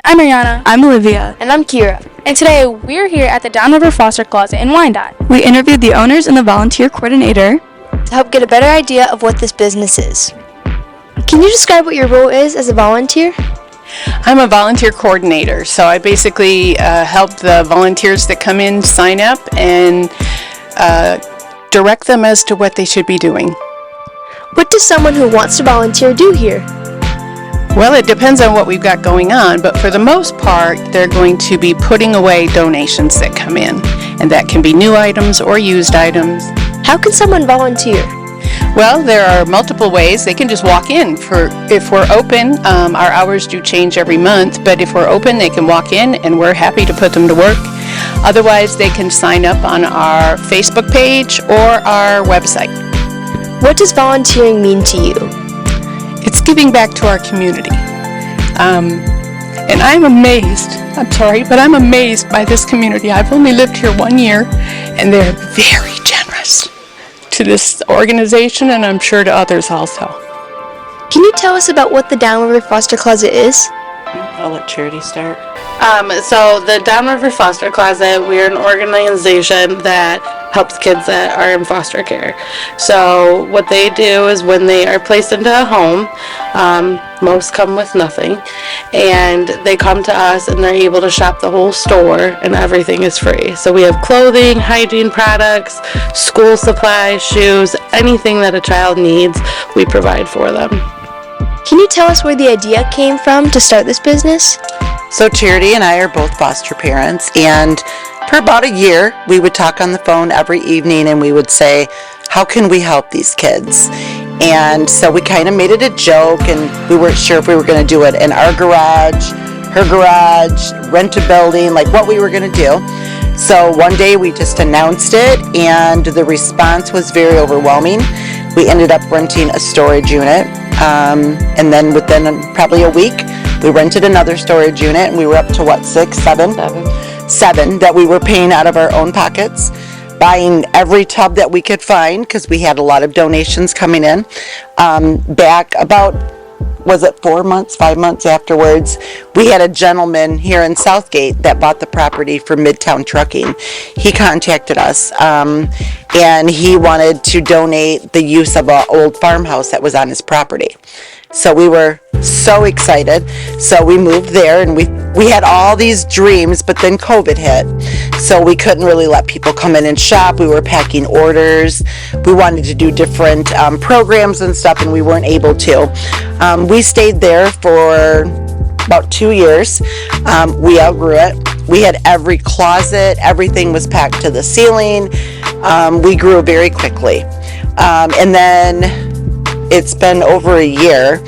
I'm Ariana. I'm Olivia. And I'm Kira. And today we're here at the Downriver Foster Closet in Wyandotte. We interviewed the owners and the volunteer coordinator to help get a better idea of what this business is. Can you describe what your role is as a volunteer? I'm a volunteer coordinator, so I basically help the volunteers that come in sign up and direct them as to what they should be doing. What does someone who wants to volunteer do here? Well, it depends on what we've got going on, but for the most part, they're going to be putting away donations that come in, and that can be new items or used items. How can someone volunteer? Well, there are multiple ways. They can just walk in. If we're open, our hours do change every month, but if we're open, they can walk in, and we're happy to put them to work. Otherwise, they can sign up on our Facebook page or our website. What does volunteering mean to you? It's giving back to our community. And I'm amazed by this community. I've only lived here 1 year, and they're very generous to this organization, and I'm sure to others also. Can you tell us about what the Downriver Foster Closet is? I'll let Charity start. So the Downriver Foster Closet, we're an organization that helps kids that are in foster care. So what they do is when they are placed into a home, most come with nothing, and they come to us and they're able to shop the whole store, and everything is free. So we have clothing, hygiene products, school supplies, shoes, anything that a child needs, we provide for them. Can you tell us where the idea came from to start this business? So Charity and I are both foster parents, and for about a year we would talk on the phone every evening and we would say, how can we help these kids? And so we kind of made it a joke, and we weren't sure if we were going to do it in our garage, her garage, rent a building, like what we were going to do. So one day we just announced it, and the response was very overwhelming. We ended up renting a storage unit, and then within probably a week we rented another storage unit, and we were up to seven that we were paying out of our own pockets, buying every tub that we could find because we had a lot of donations coming in. Back about, was it 5 months afterwards, we had a gentleman here in Southgate that bought the property for Midtown Trucking. He contacted us, and he wanted to donate the use of an old farmhouse that was on his property. So we were so excited. So we moved there, and we had all these dreams, but then COVID hit. So we couldn't really let people come in and shop. We were packing orders. We wanted to do different programs and stuff, and we weren't able to. We stayed there for about 2 years. We outgrew it. We had every closet. Everything was packed to the ceiling. We grew very quickly. And then it's been over a year.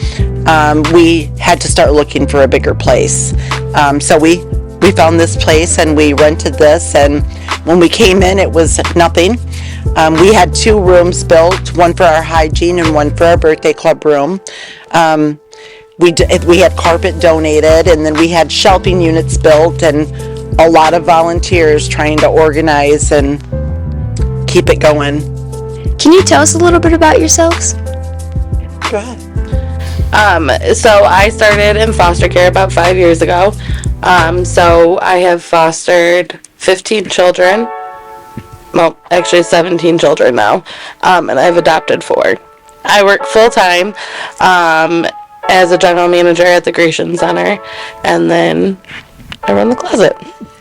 We had to start looking for a bigger place. So we found this place and we rented this, and when we came in it was nothing. We had 2 rooms built, one for our hygiene and one for our birthday club room. We had carpet donated, and then we had shelving units built, and a lot of volunteers trying to organize and keep it going. Can you tell us a little bit about yourselves? Go ahead. So I started in foster care about 5 years ago. So I have fostered 15 children. Well, actually 17 children now. And I've adopted 4. I work full-time as a general manager at the Grecian Center, and then I run the closet.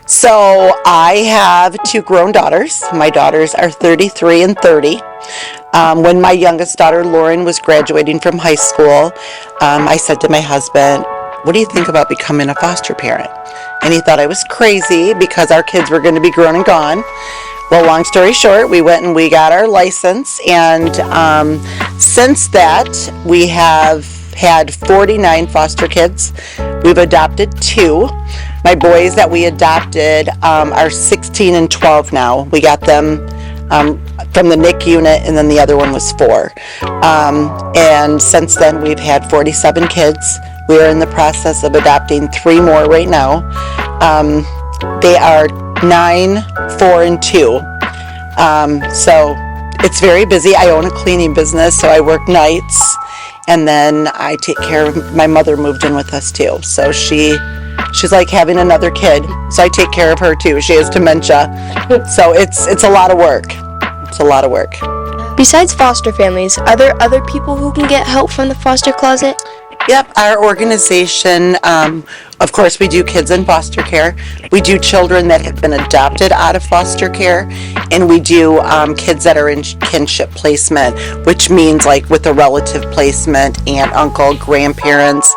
So I have 2 grown daughters. My daughters are 33 and 30. When my youngest daughter, Lauren, was graduating from high school, I said to my husband, what do you think about becoming a foster parent? And he thought I was crazy because our kids were going to be grown and gone. Well, long story short, we went and we got our license, and since that, we have had 49 foster kids. We've adopted 2. My boys that we adopted are 16 and 12 now. We got them from the NIC unit, and then the other one was 4. And since then, we've had 47 kids. We are in the process of adopting 3 more right now. They are 9, 4, and 2. So it's very busy. I own a cleaning business, so I work nights. And then I take care of, my mother moved in with us too. So she She's like having another kid, so I take care of her too. She has dementia, so it's a lot of work. It's a lot of work. Besides foster families, are there other people who can get help from the foster closet? Yep, our organization, of course, we do kids in foster care. We do children that have been adopted out of foster care, and we do kids that are in kinship placement, which means like with a relative placement, aunt, uncle, grandparents.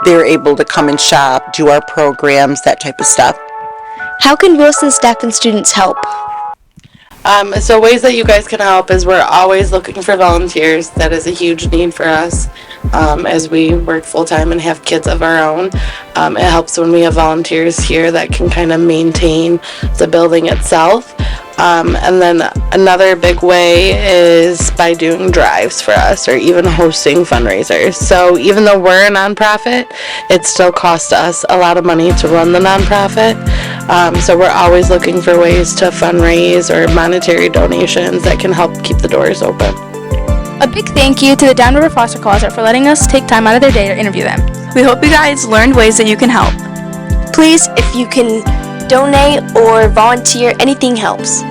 They're able to come and shop, do our programs, that type of stuff. How can Wilson staff and students help? So ways that you guys can help is we're always looking for volunteers. That is a huge need for us as we work full-time and have kids of our own. It helps when we have volunteers here that can kind of maintain the building itself. And then another big way is by doing drives for us or even hosting fundraisers. So even though we're a nonprofit, it still costs us a lot of money to run the nonprofit. So we're always looking for ways to fundraise or monetary donations that can help keep the doors open. A big thank you to the Downriver Foster Closet for letting us take time out of their day to interview them. We hope you guys learned ways that you can help. Please, if you can donate or volunteer, anything helps.